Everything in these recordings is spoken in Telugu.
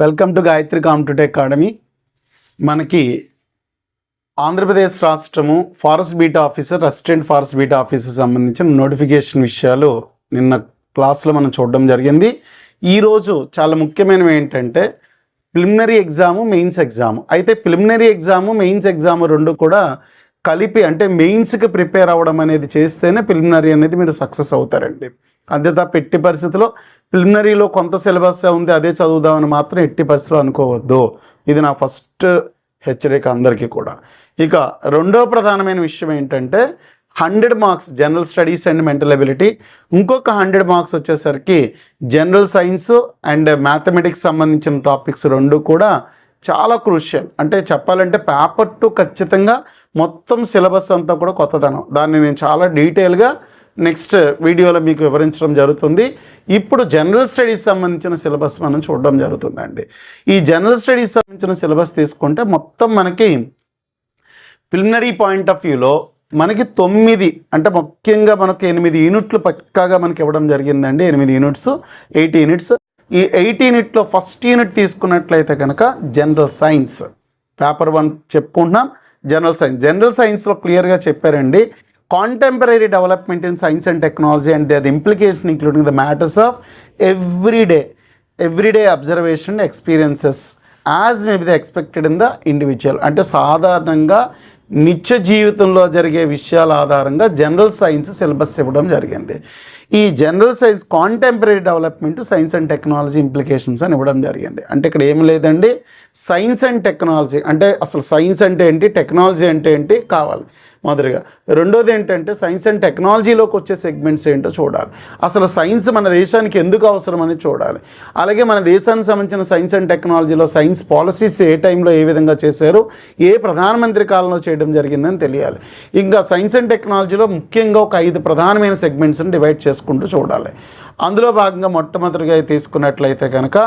Welcome to Gayatri competitive academy. మనకి ఆంధ్రప్రదేశ్ రాష్ట్రము forest beat officer, assistant forest beat officer సంబంధించిన నోటిఫికేషన్ విషయాలు నిన్న క్లాస్లో మనం చూడడం జరిగింది. ఈరోజు చాలా ముఖ్యమైనవి ఏంటంటే ప్రిలిమినరీ ఎగ్జాము, మెయిన్స్ ఎగ్జాము. అయితే ప్రిలిమినరీ ఎగ్జాము, మెయిన్స్ ఎగ్జాము రెండు కూడా కలిపి అంటే మెయిన్స్కి ప్రిపేర్ అవ్వడం అనేది చేస్తేనే ప్రిలిమినరీ అనేది మీరు సక్సెస్ అవుతారండి. అదేతా ఎట్టి పరిస్థితిలో ప్రిలిమినరీలో కొంత సిలబస్ ఉంది అదే చదువుదామని మాత్రం ఎట్టి పరిస్థితిలో అనుకోవద్దు. ఇది నా ఫస్ట్ హెచ్చరిక అందరికీ కూడా. ఇక రెండో ప్రధానమైన విషయం ఏంటంటే 100 marks general studies and mental ability, ఇంకొక 100 మార్క్స్ వచ్చేసరికి జనరల్ సైన్స్ అండ్ మ్యాథమెటిక్స్ సంబంధించిన టాపిక్స్ రెండు కూడా చాలా క్రూషియల్. అంటే చెప్పాలంటే పేపర్ 2 ఖచ్చితంగా మొత్తం సిలబస్ అంతా కూడా కొత్తదనం. దాన్ని నేను చాలా డీటెయిల్గా నెక్స్ట్ వీడియోలో మీకు వివరించడం జరుగుతుంది. ఇప్పుడు జనరల్ స్టడీస్ సంబంధించిన సిలబస్ మనం చూడడం జరుగుతుందండి. ఈ జనరల్ స్టడీస్ సంబంధించిన సిలబస్ తీసుకుంటే మొత్తం మనకి ప్రిలిమినరీ పాయింట్ ఆఫ్ వ్యూలో మనకి 9 అంటే ముఖ్యంగా మనకి 8 యూనిట్లు పక్కాగా మనకి ఇవ్వడం జరిగిందండి. 8 యూనిట్స్, 8 యూనిట్స్. ఈ 8 యూనిట్లో ఫస్ట్ యూనిట్ తీసుకున్నట్లయితే కనుక జనరల్ సైన్స్ పేపర్ 1 చెప్పుకుంటున్నాం. జనరల్ సైన్స్లో క్లియర్గా చెప్పారండి, contemporary development in science and technology and their implication including the matters of everyday observation experiences as may be expected in the individual. అంటే సాధారణంగా నిత్య జీవితంలో జరిగే విషయాల ఆధారంగా జనరల్ సైన్స్ సిలబస్ ఇవ్వడం జరిగింది. ఈ general science contemporary development science and technology implications అని ఇవ్వడం జరిగింది. అంటే ఇక్కడ ఏం లేదండి, సైన్స్ అండ్ టెక్నాలజీ అంటే అసలు సైన్స్ అంటే ఏంటి, టెక్నాలజీ అంటే ఏంటి కావాలి మొదటిగా. రెండోది ఏంటంటే సైన్స్ అండ్ టెక్నాలజీలోకి వచ్చే సెగ్మెంట్స్ ఏంటో చూడాలి. అసలు సైన్స్ మన దేశానికి ఎందుకు అవసరం అని చూడాలి. అలాగే మన దేశానికి సంబంధించిన సైన్స్ అండ్ టెక్నాలజీలో సైన్స్ పాలసీస్ ఏ టైంలో ఏ విధంగా చేశారు, ఏ ప్రధానమంత్రి కాలంలో చేయడం జరిగిందని తెలియాలి. ఇంకా సైన్స్ అండ్ టెక్నాలజీలో ముఖ్యంగా ఒక 5 ప్రధానమైన సెగ్మెంట్స్ని డివైడ్ చేసుకుంటూ చూడాలి. అందులో భాగంగా మొట్టమొదటిగా తీసుకున్నట్లయితే కనుక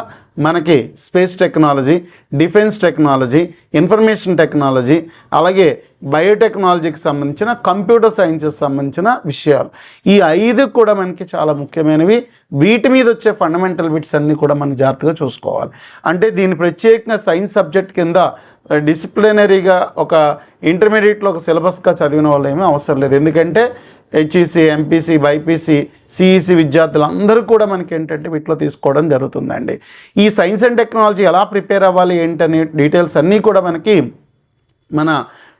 మనకి space technology, defence technology, information technology, అలాగే బయోటెక్నాలజీకి సంబంధించిన కంప్యూటర్ సైన్సెస్ సంబంధించిన విషయాలు. ఈ 5 కూడా మనకి చాలా ముఖ్యమైనవి. వీటి మీద వచ్చే ఫండమెంటల్ బిట్స్ అన్నీ కూడా మనం జాగ్రత్తగా చూసుకోవాలి. అంటే దీన్ని ప్రత్యేకంగా సైన్స్ సబ్జెక్ట్ కింద డిసిప్లినరీగా ఒక ఇంటర్మీడియట్లో ఒక సిలబస్గా చదివిన వాళ్ళు ఏమీ అవసరం లేదు. ఎందుకంటే హెచ్ఈసి, ఎంపీసీ, బైపీసీ, సిఈసి విద్యార్థులందరూ కూడా మనకి ఏంటంటే వీటిలో తీసుకోవడం జరుగుతుందండి. ఈ సైన్స్ అండ్ టెక్నాలజీ ఎలా ప్రిపేర్ అవ్వాలి ఏంటనే డీటెయిల్స్ అన్నీ కూడా మనకి మన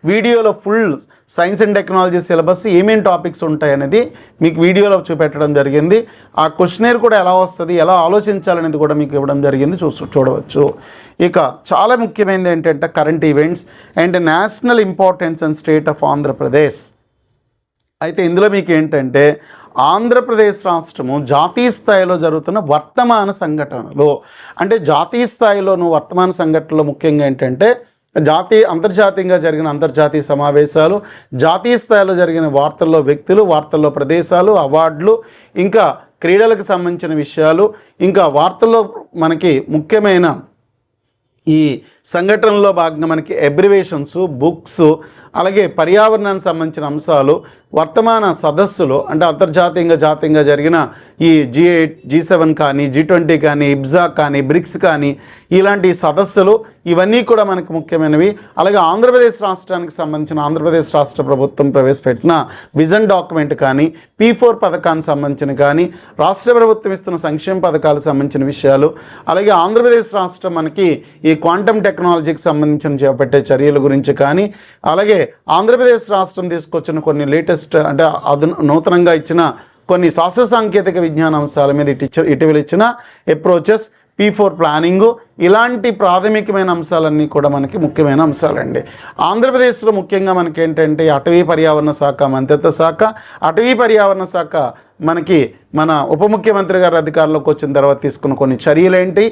వీడియోలో full science and technology syllabus ఏమేమి టాపిక్స్ ఉంటాయనేది మీకు వీడియోలో చూపెట్టడం జరిగింది. ఆ క్వశ్చనర్ కూడా ఎలా వస్తుంది, ఎలా ఆలోచించాలనేది కూడా మీకు ఇవ్వడం జరిగింది, చూడవచ్చు. ఇక చాలా ముఖ్యమైనది ఏంటంటే current events and national importance and state of Andhra Pradesh. అయితే ఇందులో మీకు ఏంటంటే ఆంధ్రప్రదేశ్ రాష్ట్రము జాతీయ స్థాయిలో జరుగుతున్న వర్తమాన సంఘటనలు, అంటే జాతీయ స్థాయిలోను వర్తమాన సంఘటనలు ముఖ్యంగా ఏంటంటే అంతర్జాతీయంగా జరిగిన అంతర్జాతీయ సమావేశాలు, జాతీయ స్థాయిలో జరిగిన వార్తల్లో వ్యక్తులు, వార్తల్లో ప్రదేశాలు, అవార్డులు, ఇంకా క్రీడలకు సంబంధించిన విషయాలు, ఇంకా వార్తల్లో మనకి ముఖ్యమైన ఈ సంఘటనలో భాగంగా మనకి అబ్రివేషన్స్, బుక్స్, అలాగే పర్యావరణానికి సంబంధించిన అంశాలు, వర్తమాన సదస్సులు అంటే అంతర్జాతీయంగా జాతీయంగా జరిగిన ఈ G8, G7 కానీ, G20 కానీ, ఇబ్జా కానీ, బ్రిక్స్ కానీ ఇలాంటి సదస్సులు ఇవన్నీ కూడా మనకు ముఖ్యమైనవి. అలాగే ఆంధ్రప్రదేశ్ రాష్ట్రానికి సంబంధించిన ఆంధ్రప్రదేశ్ రాష్ట్ర ప్రభుత్వం ప్రవేశపెట్టిన విజన్ డాక్యుమెంట్ కానీ, P4 పథకానికి సంబంధించిన కానీ, రాష్ట్ర ప్రభుత్వం ఇస్తున్న సంక్షేమ పథకాలకు సంబంధించిన విషయాలు, అలాగే ఆంధ్రప్రదేశ్ రాష్ట్రం మనకి ఈ క్వాంటమ్ టెక్నాలజీకి సంబంధించిన చేపట్టే చర్యల గురించి కానీ, అలాగే ఆంధ్రప్రదేశ్ రాష్ట్రం తీసుకొచ్చిన కొన్ని లేటెస్ట్ అంటే నూతనంగా ఇచ్చిన కొన్ని శాస్త్ర సాంకేతిక విజ్ఞాన అంశాల మీద ఇటీవల ఇచ్చిన అప్రోచెస్, P4 ప్లానింగు, ఇలాంటి ప్రాథమికమైన అంశాలన్నీ కూడా మనకి ముఖ్యమైన అంశాలండి. ఆంధ్రప్రదేశ్లో ముఖ్యంగా మనకి ఏంటంటే అటవీ పర్యావరణ శాఖ మంత్రిత్వ శాఖ, అటవీ పర్యావరణ శాఖ మనకి మన ఉప ముఖ్యమంత్రి గారు అధికారంలోకి వచ్చిన తర్వాత తీసుకున్న కొన్ని చర్యలేంటి,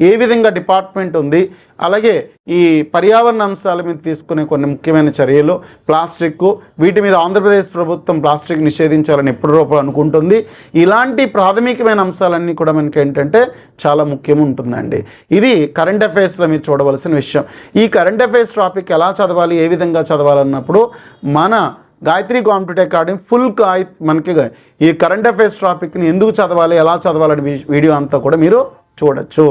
ఏ విధంగా డిపార్ట్మెంట్ ఉంది, అలాగే ఈ పర్యావరణ అంశాల మీద తీసుకునే కొన్ని ముఖ్యమైన చర్యలు, ప్లాస్టిక్, వీటి మీద ఆంధ్రప్రదేశ్ ప్రభుత్వం ప్లాస్టిక్ నిషేధించాలని ఎప్పుడు అనుకుంటుంది. ఇలాంటి ప్రాథమికమైన అంశాలన్నీ కూడా మనకి ఏంటంటే చాలా ముఖ్యం ఉంటుందండి. ఇది కరెంట్ అఫైర్స్లో మీరు చూడవలసిన విషయం. ఈ కరెంట్ అఫైర్స్ టాపిక్ ఎలా చదవాలి, ఏ విధంగా చదవాలన్నప్పుడు మన గాయత్రి కాంపిటేటివ్ అకాడమీ ఫుల్ మనకి ఈ కరెంట్ అఫైర్స్ టాపిక్ని ఎందుకు చదవాలి, ఎలా చదవాలని వీడియో అంతా కూడా మీరు చూడొచ్చు.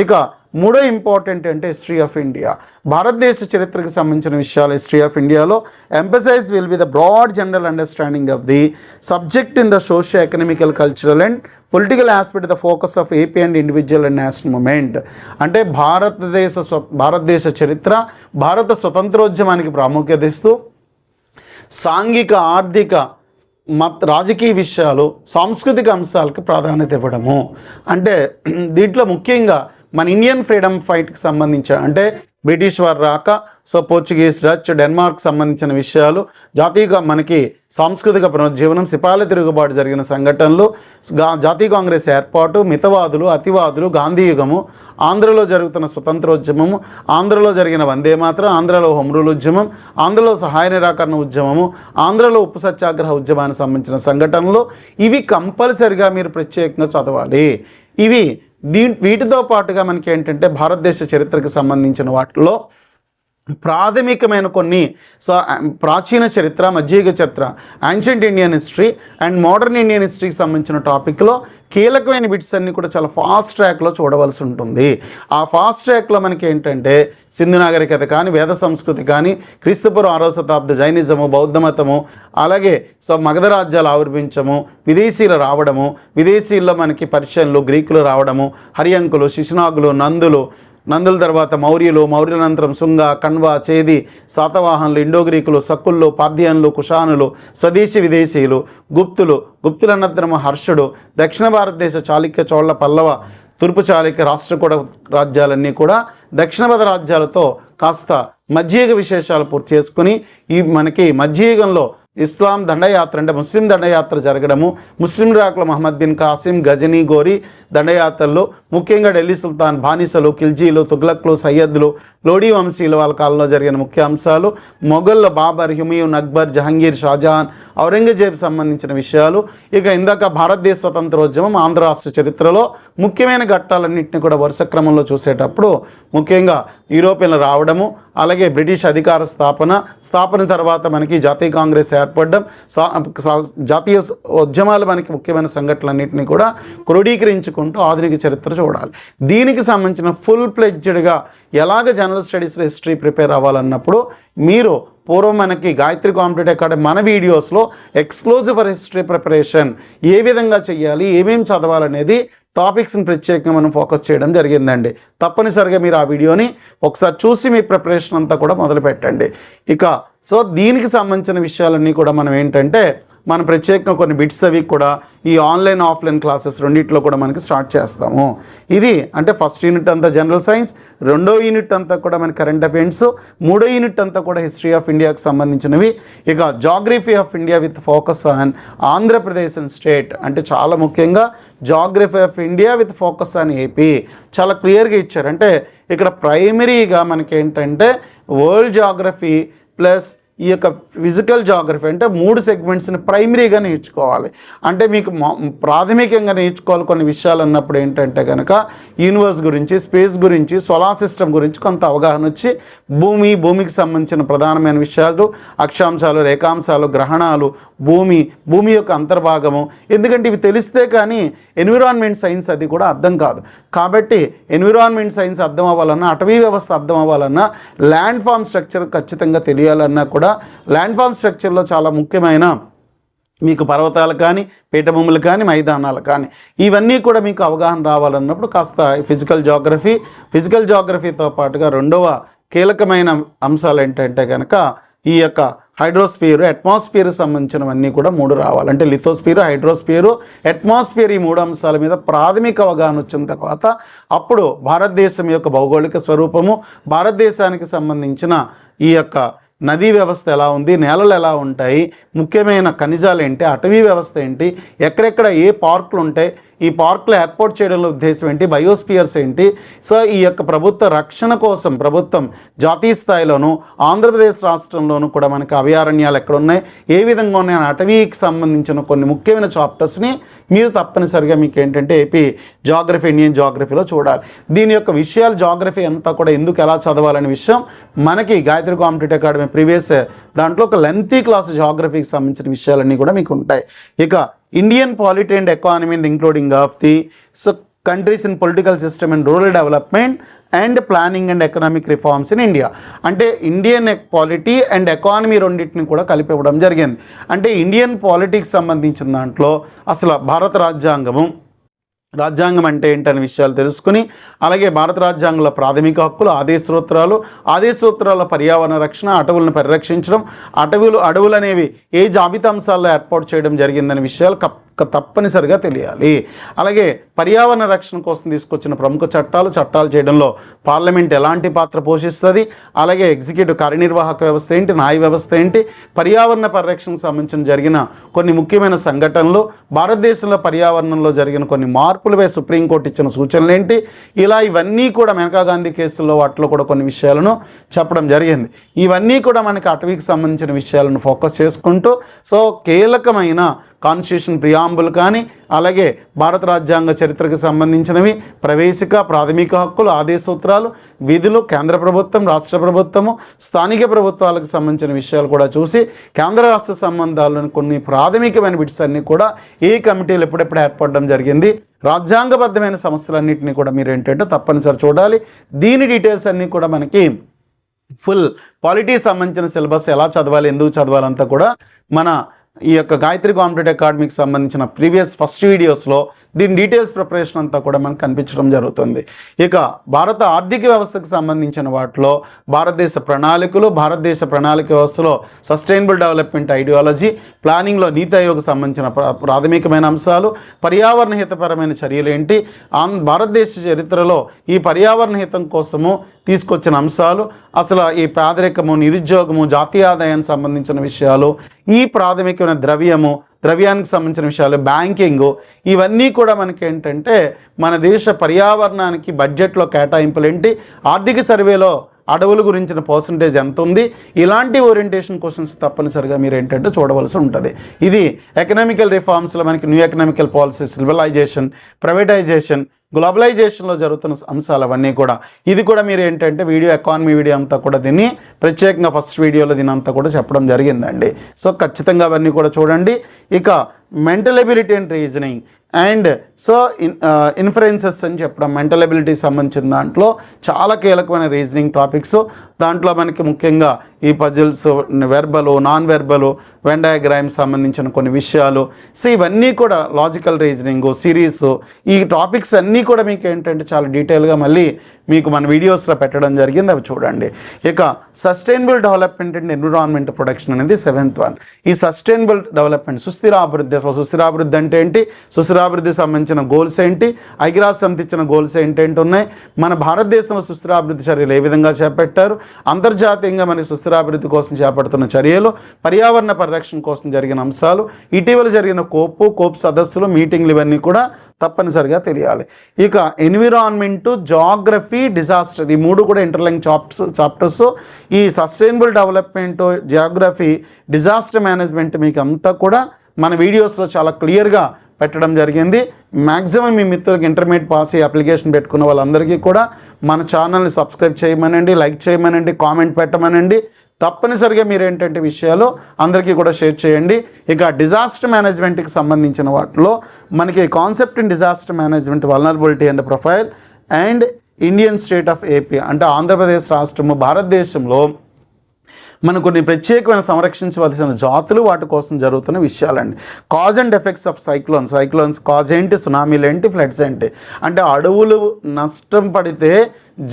ఇక మూడో ఇంపార్టెంట్ అంటే హిస్టరీ ఆఫ్ ఇండియా. భారతదేశ చరిత్రకు సంబంధించిన విషయాలు హిస్టరీ ఆఫ్ ఇండియాలో emphasis will be the broad general understanding of the subject in the socio economical cultural and political aspect the focus of AP and individual and national movement. అంటే భారతదేశ చరిత్ర, భారత స్వతంత్రోద్యమానికి ప్రాముఖ్యత ఇస్తూ సాంఘిక, ఆర్థిక, రాజకీయ విషయాలు, సాంస్కృతిక అంశాలకు ప్రాధాన్యత ఇవ్వడము. అంటే దీంట్లో ముఖ్యంగా మన ఇండియన్ ఫ్రీడమ్ ఫైట్కి సంబంధించిన, అంటే బ్రిటిష్ వారు రాక, పోర్చుగీస్, డచ్, డెన్మార్క్ సంబంధించిన విషయాలు, జాతీయ మనకి సాంస్కృతిక పునరుజ్జీవనం, సిపాయిల తిరుగుబాటు జరిగిన సంఘటనలు, జాతీయ కాంగ్రెస్ ఏర్పాటు, మితవాదులు, అతివాదులు, గాంధీ యుగము, ఆంధ్రలో జరుగుతున్న స్వతంత్రోద్యమము, ఆంధ్రలో జరిగిన వందే మాత్రం, ఆంధ్రలో హోమ్ రూల్ ఉద్యమం, ఆంధ్రలో సహాయ నిరాకరణ ఉద్యమము, ఆంధ్రలో ఉప్పు సత్యాగ్రహ ఉద్యమానికి సంబంధించిన సంఘటనలు, ఇవి కంపల్సరిగా మీరు ప్రత్యేకంగా చదవాలి. ఇవి వీటితో పాటుగా మనకి ఏంటంటే భారతదేశ చరిత్రకు సంబంధించిన వాటిలో ప్రాథమికమైన కొన్ని ప్రాచీన చరిత్ర, మధ్యయుగ చరిత్ర, ancient Indian history and modern Indian హిస్టరీకి సంబంధించిన టాపిక్లో కీలకమైన బిట్స్ అన్నీ కూడా చాలా ఫాస్ట్ ట్రాక్లో చూడవలసి ఉంటుంది. ఆ ఫాస్ట్ ట్రాక్లో మనకి ఏంటంటే సింధు నాగరికత కానీ, వేద సంస్కృతి కానీ, క్రీస్తుపూర్వం 6వ శతాబ్ద జైనిజము, బౌద్ధ మతము, అలాగే మగధ రాజ్యాలు ఆవిర్భించము, విదేశీయులు రావడము, విదేశీయుల్లో మనకి పర్షియన్లు, గ్రీకులు రావడము, హరియంకులు, శిశునాగులు, నందుల తర్వాత మౌర్యుల అనంతరం శుంగ, కణ్వ, చేది, శాతవాహనులు, ఇండో గ్రీకులు, సక్కుళ్ళు, పార్థియన్లు, కుషానులు, స్వదేశీ విదేశీయులు, గుప్తుల అనంతరం హర్షుడు, దక్షిణ భారతదేశ చాళుక్య, చోళ, పల్లవ, తూర్పు చాళుక్య, రాష్ట్రకూట రాజ్యాలన్నీ కూడా దక్షిణ భారత రాజ్యాలతో కాస్త మధ్యయుగ విశేషాలు పూర్తి చేసుకుని ఈ మనకి మధ్యయుగంలో ఇస్లాం దండయాత్ర, అంటే ముస్లిం దండయాత్ర జరగడము, ముస్లిం రాకుల మహమ్మద్ బిన్ కాసిం, గజనీ, గోరీ దండయాత్రలు, ముఖ్యంగా ఢిల్లీ సుల్తాన్ బానిసలు, ఖిల్జీలు, తుగ్లక్లు, సయ్యద్లు, లోడీ వంశీయులు వాళ్ళ కాలంలో జరిగిన ముఖ్య అంశాలు, మొఘల్లో బాబర్, హుమయూన్, అక్బర్, జహంగీర్, షాజహాన్, ఔరంగజేబ్ సంబంధించిన విషయాలు, ఇక ఇందాక భారతదేశ స్వతంత్రోద్యమం, ఆంధ్ర రాష్ట్ర చరిత్రలో ముఖ్యమైన ఘట్టాలన్నింటినీ కూడా వరుస క్రమంలో చూసేటప్పుడు ముఖ్యంగా యూరోపియన్లు రావడము, అలాగే బ్రిటిష్ అధికార స్థాపన తర్వాత మనకి జాతీయ కాంగ్రెస్ ఏర్పడడం, జాతీయ ఉద్యమాలు మనకి ముఖ్యమైన సంఘటనలన్నింటినీ కూడా క్రోడీకరించుకుంటూ ఆధునిక చరిత్ర చూడాలి. దీనికి సంబంధించిన ఫుల్ ప్లెడ్జ్డ్గా ఎలాగ జనరల్ స్టడీస్లో హిస్టరీ ప్రిపేర్ అవ్వాలన్నప్పుడు మీరు పూర్వం మనకి గాయత్రి కాంపిటేటివ్ అకాడమీ మన వీడియోస్లో ఎక్స్క్లూజివ్ ఫర్ హిస్టరీ ప్రిపరేషన్ ఏ విధంగా చేయాలి, ఏమేమి చదవాలనేది టాపిక్స్ని ప్రత్యేకంగా మనం ఫోకస్ చేయడం జరిగిందండి. తప్పనిసరిగా మీరు ఆ వీడియోని ఒకసారి చూసి మీ ప్రిపరేషన్ అంతా కూడా మొదలు పెట్టండి. ఇక దీనికి సంబంధించిన విషయాలన్నీ కూడా మనం ఏంటంటే మనం ప్రత్యేకంగా కొన్ని బిట్స్ అవి కూడా ఈ ఆన్లైన్ ఆఫ్లైన్ క్లాసెస్ రెండింటిలో కూడా మనకి స్టార్ట్ చేస్తాము. ఇది అంటే ఫస్ట్ యూనిట్ అంతా జనరల్ సైన్స్, రెండో యూనిట్ అంతా కూడా మన కరెంట్ అఫైర్స్, మూడో యూనిట్ అంతా కూడా హిస్టరీ ఆఫ్ ఇండియాకి సంబంధించినవి. ఇక geography of India with focus on Andhra Pradesh and state, అంటే చాలా ముఖ్యంగా geography of India with focus on AP చాలా క్లియర్గా ఇచ్చారు. అంటే ఇక్కడ ప్రైమరీగా మనకి ఏంటంటే వరల్డ్ జాగ్రఫీ ప్లస్ ఈ యొక్క ఫిజికల్ జాగ్రఫీ అంటే 3 సెగ్మెంట్స్ని ప్రైమరీగా నేర్చుకోవాలి. అంటే మీకు ప్రాథమికంగా నేర్చుకోవాలి కొన్ని విషయాలు అన్నప్పుడు ఏంటంటే కనుక యూనివర్స్ గురించి, స్పేస్ గురించి, సోలార్ సిస్టమ్ గురించి కొంత అవగాహన వచ్చి భూమికి సంబంధించిన ప్రధానమైన విషయాలు, అక్షాంశాలు, రేఖాంశాలు, గ్రహణాలు, భూమి యొక్క అంతర్భాగము, ఎందుకంటే ఇవి తెలిస్తే కానీ ఎన్విరాన్మెంట్ సైన్స్ అది కూడా అర్థం కాదు. కాబట్టి ఎన్విరాన్మెంట్ సైన్స్ అర్థం అవ్వాలన్నా, అటవీ వ్యవస్థ అర్థం అవ్వాలన్నా, ల్యాండ్ ఫామ్ స్ట్రక్చర్ ఖచ్చితంగా తెలియాలన్నా కూడా ల్యాండ్ ఫామ్ స్ట్రక్చర్లో చాలా ముఖ్యమైన మీకు పర్వతాలు కానీ, పీఠభూములు కానీ, మైదానాలు కానీ ఇవన్నీ కూడా మీకు అవగాహన రావాలన్నప్పుడు కాస్త ఫిజికల్ జాగ్రఫీతో పాటుగా రెండవ కీలకమైన అంశాలు ఏంటంటే కనుక ఈ యొక్క హైడ్రోస్ఫియర్, అట్మాస్ఫియర్ సంబంధించినవన్నీ కూడా 3 రావాలి. అంటే లిథోస్ఫియర్, హైడ్రోస్ఫియర్, అట్మాస్ఫియర్ ఈ 3 అంశాల మీద ప్రాథమిక అవగాహన వచ్చిన తర్వాత అప్పుడు భారతదేశం యొక్క భౌగోళిక స్వరూపము, భారతదేశానికి సంబంధించిన ఈ యొక్క నదీ వ్యవస్థ ఎలా ఉంది, నేలలు ఎలా ఉంటాయి, ముఖ్యమైన ఖనిజాలు ఏంటి, అటవీ వ్యవస్థ ఏంటి, ఎక్కడెక్కడ ఏ పార్కులు ఉంటాయి, ఈ పార్కులు ఏర్పాటు చేయడంలో ఉద్దేశం ఏంటి, బయోస్పియర్స్ ఏంటి. ఈ యొక్క ప్రభుత్వ రక్షణ కోసం ప్రభుత్వం జాతీయ స్థాయిలోనూ ఆంధ్రప్రదేశ్ రాష్ట్రంలోనూ కూడా మనకి అభయారణ్యాలు ఎక్కడ ఉన్నాయి, ఏ విధంగా ఉన్నాయి, అటవీకి సంబంధించిన కొన్ని ముఖ్యమైన చాప్టర్స్ని మీరు తప్పనిసరిగా మీకు ఏంటంటే ఏపీ జాగ్రఫీ, ఇండియన్ జాగ్రఫీలో చూడాలి. దీని యొక్క విషయాలు జాగ్రఫీ అంతా కూడా ఎందుకు ఎలా చదవాలనే విషయం మనకి గాయత్రి కాంపిటేటివ్ అకాడమీ ప్రీవియస్ దాంట్లో ఒక లెంతీ క్లాస్ జాగ్రఫీకి సంబంధించిన విషయాలన్నీ కూడా మీకు ఉంటాయి. ఇక Indian polity and economy including of the countries in political system and rural development and planning and economic reforms in India. అంటే ఇండియన్ పాలిటీ అండ్ ఎకానమీ రెండింటిని కూడా కలిపి ఇవ్వడం జరిగింది. అంటే ఇండియన్ పాలిటిక్స్ సంబంధించిన దాంట్లో అసలు భారత రాజ్యాంగం అంటే ఏంటనే విషయాలు తెలుసుకుని, అలాగే భారత రాజ్యాంగంలో ప్రాథమిక హక్కులు, ఆదేశ సూత్రాల పర్యావరణ రక్షణ, అటవులను పరిరక్షించడం, అడవులు అనేవి ఏ జాబితాంశాల్లో ఏర్పాటు చేయడం జరిగిందనే విషయాలు తప్పనిసరిగా తెలియాలి. అలాగే పర్యావరణ రక్షణ కోసం తీసుకొచ్చిన ప్రముఖ చట్టాలు చేయడంలో పార్లమెంట్ ఎలాంటి పాత్ర పోషిస్తుంది, అలాగే ఎగ్జిక్యూటివ్ కార్యనిర్వాహక వ్యవస్థ ఏంటి, న్యాయ వ్యవస్థ ఏంటి, పర్యావరణ పరిరక్షణకు సంబంధించిన జరిగిన కొన్ని ముఖ్యమైన సంఘటనలు, భారతదేశంలో పర్యావరణంలో జరిగిన కొన్ని మార్పులపై సుప్రీంకోర్టు ఇచ్చిన సూచనలు ఏంటి, ఇవన్నీ కూడా మేనకా గాంధీ కేసుల్లో వాటిలో కూడా కొన్ని విషయాలను చెప్పడం జరిగింది. ఇవన్నీ కూడా మనకి అటవీకి సంబంధించిన విషయాలను ఫోకస్ చేసుకుంటూ, సో కీలకమైన కాన్స్టిట్యూషన్ ప్రియాంబుల్ కానీ, అలాగే భారత రాజ్యాంగ చరిత్రకు సంబంధించినవి, ప్రవేశిక ప్రాథమిక హక్కులు, ఆదేశ సూత్రాలు, విధులు, కేంద్ర ప్రభుత్వం, రాష్ట్ర ప్రభుత్వము, స్థానిక ప్రభుత్వాలకు సంబంధించిన విషయాలు కూడా చూసి, కేంద్ర రాష్ట్ర సంబంధాలను కొన్ని ప్రాథమికమైన బిట్స్ అన్నీ కూడా ఈ కమిటీలు ఎప్పుడెప్పుడు ఏర్పడడం జరిగింది. రాజ్యాంగబద్ధమైన సమస్యలన్నింటినీ కూడా మీరు ఏంటంటే తప్పనిసరి చూడాలి. దీని డీటెయిల్స్ అన్నీ కూడా మనకి ఫుల్ పాలిటీ సంబంధించిన సిలబస్ ఎలా చదవాలి, ఎందుకు చదవాలంతా కూడా మన ఈ యొక్క గాయత్రి కాంపిటేటివ్ అకాడమీకి సంబంధించిన ప్రీవియస్ ఫస్ట్ వీడియోస్లో దీని డీటెయిల్స్ ప్రిపరేషన్ అంతా కూడా మనకు కనిపించడం జరుగుతుంది. ఇక భారత ఆర్థిక వ్యవస్థకు సంబంధించిన వాటిలో భారతదేశ ప్రణాళిక వ్యవస్థలో సస్టైనబుల్ డెవలప్మెంట్ ఐడియాలజీ, ప్లానింగ్లో నీతి ఆయోగ్ సంబంధించిన ప్రాథమికమైన అంశాలు, పర్యావరణ హితపరమైన చర్యలు ఏంటి, భారతదేశ చరిత్రలో ఈ పర్యావరణ హితం కోసము తీసుకొచ్చిన అంశాలు, అసలు ఈ పేదరికము, నిరుద్యోగము, జాతీయ ఆదాయానికి సంబంధించిన విషయాలు, ఈ ప్రాథమికమైన ద్రవ్యానికి సంబంధించిన విషయాలు, బ్యాంకింగు, ఇవన్నీ కూడా మనకి ఏంటంటే మన దేశ పర్యావరణానికి బడ్జెట్లో కేటాయింపులు ఏంటి, ఆర్థిక సర్వేలో అడవుల గురించిన పర్సంటేజ్ ఎంత ఉంది, ఇలాంటి ఓరియంటేషన్ క్వశ్చన్స్ తప్పనిసరిగా మీరు ఏంటంటే చూడవలసి ఉంటుంది. ఇది ఎకనామికల్ రిఫార్మ్స్లో మనకి new economical policies, liberalisation, privatisation, గ్లోబలైజేషన్లో జరుగుతున్న అంశాలు అవన్నీ కూడా, ఇది కూడా మీరు ఏంటంటే ఎకానమీ వీడియో అంతా కూడా దీన్ని ప్రత్యేకంగా ఫస్ట్ వీడియోలో దీని అంతా కూడా చెప్పడం జరిగిందండి. సో ఖచ్చితంగా అవన్నీ కూడా చూడండి. ఇక mental ability and reasoning and so inferences అని చెప్పడం, మెంటల్ ఎబిలిటీకి సంబంధించిన దాంట్లో చాలా కీలకమైన రీజనింగ్ టాపిక్స్. దాంట్లో మనకి ముఖ్యంగా ఈ పజిల్స్, వెర్బలు, నాన్ వెర్బలు, వెన్ డయాగ్రామ్స్ సంబంధించిన కొన్ని విషయాలు, సో ఇవన్నీ కూడా లాజికల్ రీజనింగ్, సిరీస్, ఈ టాపిక్స్ అన్నీ కూడా మీకు ఏంటంటే చాలా డీటెయిల్గా మళ్ళీ మీకు మన వీడియోస్లో పెట్టడం జరిగింది, అవి చూడండి. ఇక sustainable development and environment protection అనేది 7th వన్. ఈ సస్టైనబుల్ డెవలప్మెంట్, సుస్థిరాభివృద్ధి, అసలు సుస్థిరాభివృద్ధి అంటే ఏంటి, సుస్థిరాభివృద్ధి సంబంధించిన గోల్స్ ఏంటి, ఐక్యరాజ్య సమితి ఇచ్చిన గోల్స్ ఏంటేంటి ఉన్నాయి, మన భారతదేశంలో సుస్థిరాభివృద్ధి చర్యలు ఏ విధంగా చేపట్టారు, అంతర్జాతీయంగా మనకి సుస్థిరాభివృద్ధి కోసం చేపడుతున్న చర్యలు, పర్యావరణ పరిరక్షణ కోసం జరిగిన అంశాలు, ఇటీవల జరిగిన కోప్ సదస్సులు, మీటింగ్లు, ఇవన్నీ కూడా తప్పనిసరిగా తెలియాలి. ఇక ఎన్విరాన్మెంటు, జాగ్రఫీ, డిజాస్టర్, ఈ మూడు కూడా ఇంటర్లింక్ చాప్టర్స్. ఈ sustainable development, Geography, disaster management మీకు అంతా కూడా మన వీడియోస్లో చాలా క్లియర్గా పెట్టడం జరిగింది. మ్యాక్సిమం మీ మిత్రులకు ఇంటర్మీడియట్ పాస్ అయ్యి అప్లికేషన్ పెట్టుకున్న వాళ్ళందరికీ కూడా మన ఛానల్ని సబ్స్క్రైబ్ చేయమనండి, లైక్ చేయమనండి, కామెంట్ పెట్టమనండి. తప్పనిసరిగా మీరు ఏంటంటే విషయాలు అందరికీ కూడా షేర్ చేయండి. ఇక డిజాస్టర్ మేనేజ్మెంట్కి సంబంధించిన వాటిలో మనకి concept in disaster management, vulnerability and profile and Indian state of AP, అంటే ఆంధ్రప్రదేశ్ రాష్ట్రము భారతదేశంలో మనం కొన్ని ప్రత్యేకమైన సంరక్షించవలసిన జాతులు, వాటి కోసం జరుగుతున్న విషయాలండి. Cause and effects of cyclones cause ఏంటి, సునామీలు ఏంటి, ఫ్లడ్స్ ఏంటి, అంటే అడవులు నష్టం పడితే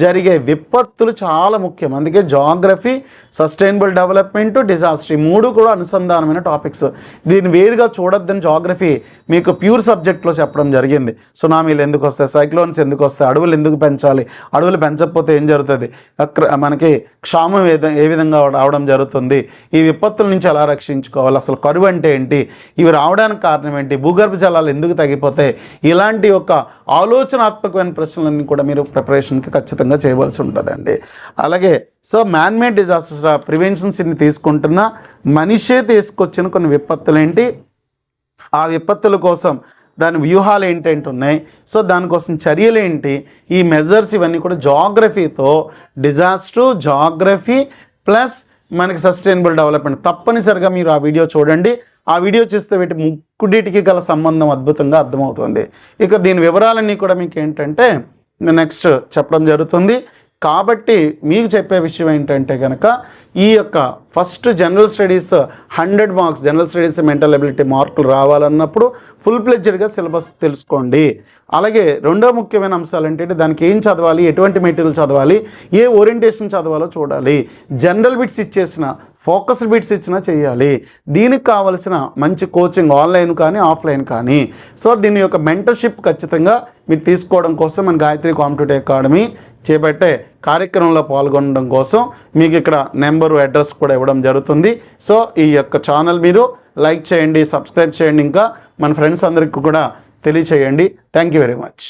జరిగే విపత్తులు చాలా ముఖ్యం. అందుకే జాగ్రఫీ, సస్టైనబుల్ డెవలప్మెంట్, డిజాస్టర్, ఈ మూడు కూడా అనుసంధానమైన టాపిక్స్. దీన్ని వేరుగా చూడొద్దని జాగ్రఫీ మీకు ప్యూర్ సబ్జెక్ట్లో చెప్పడం జరిగింది. సునామీలు ఎందుకు వస్తాయి, సైక్లోన్స్ ఎందుకు వస్తాయి, అడవులు ఎందుకు పెంచాలి, అడవులు పెంచకపోతే ఏం జరుగుతుంది, మనకి క్షామం ఏ విధంగా రావడం జరుగుతుంది, ఈ విపత్తుల నుంచి ఎలా రక్షించుకోవాలి, అసలు కరువు అంటే ఏంటి, ఇవి రావడానికి కారణం ఏంటి, భూగర్భ జలాలు ఎందుకు తగ్గిపోతాయి, ఇలాంటి ఒక ఆలోచనాత్మకమైన ప్రశ్నలన్నీ కూడా మీరు ప్రిపరేషన్కి ఖచ్చితంగా చేయవలసి ఉంటుందండి. అలాగే సో మ్యాన్మేడ్ డిజాస్టర్స్ ప్రివెన్షన్స్ని తీసుకుంటున్న మనిషే తీసుకొచ్చిన కొన్ని విపత్తులు ఏంటి, ఆ విపత్తుల కోసం దాని వ్యూహాలు ఏంటంటే ఉన్నాయి, సో దానికోసం చర్యలు ఏంటి, ఈ మెజర్స్, ఇవన్నీ కూడా జాగ్రఫీతో, డిజాస్టర్, జాగ్రఫీ ప్లస్ మనకి సస్టైనబుల్ డెవలప్మెంట్, తప్పనిసరిగా మీరు ఆ వీడియో చూడండి. ఆ వీడియో చూస్తే వీటి ముక్కుడిటికి గల సంబంధం అద్భుతంగా అర్థమవుతుంది. ఇక దీని వివరాలన్నీ కూడా మీకు ఏంటంటే నెక్స్ట్ చెప్పడం జరుగుతుంది. కాబట్టి మీకు చెప్పే విషయం ఏంటంటే కనుక ఈ యొక్క first general studies 100 marks general studies mental ability మార్కులు రావాలన్నప్పుడు ఫుల్ ప్లెడ్జ్డ్గా సిలబస్ తెలుసుకోండి. అలాగే రెండో ముఖ్యమైన అంశాలు ఏంటంటే దానికి ఏం చదవాలి, ఎటువంటి మెటీరియల్ చదవాలి, ఏ ఓరియంటేషన్ చదవాలో చూడాలి. జనరల్ బిట్స్ ఇచ్చేసిన ఫోకస్డ్ బిట్స్ ఇచ్చినా చేయాలి. దీనికి కావలసిన మంచి కోచింగ్ ఆన్లైన్ కానీ ఆఫ్లైన్ కానీ. సో దీని యొక్క మెంటర్షిప్ ఖచ్చితంగా మీరు తీసుకోవడం కోసం మన గాయత్రి కాంపిటేటివ్ అకాడమీ చేపట్టే కార్యక్రమంలో పాల్గొనడం కోసం మీకు ఇక్కడ నెంబరు అడ్రస్ కూడా ఇవ్వడం జరుగుతుంది. సో ఈ యొక్క ఛానల్ మీరు లైక్ చేయండి, సబ్స్క్రైబ్ చేయండి, ఇంకా మన ఫ్రెండ్స్ అందరికీ కూడా తెలియచేయండి. Thank you very much.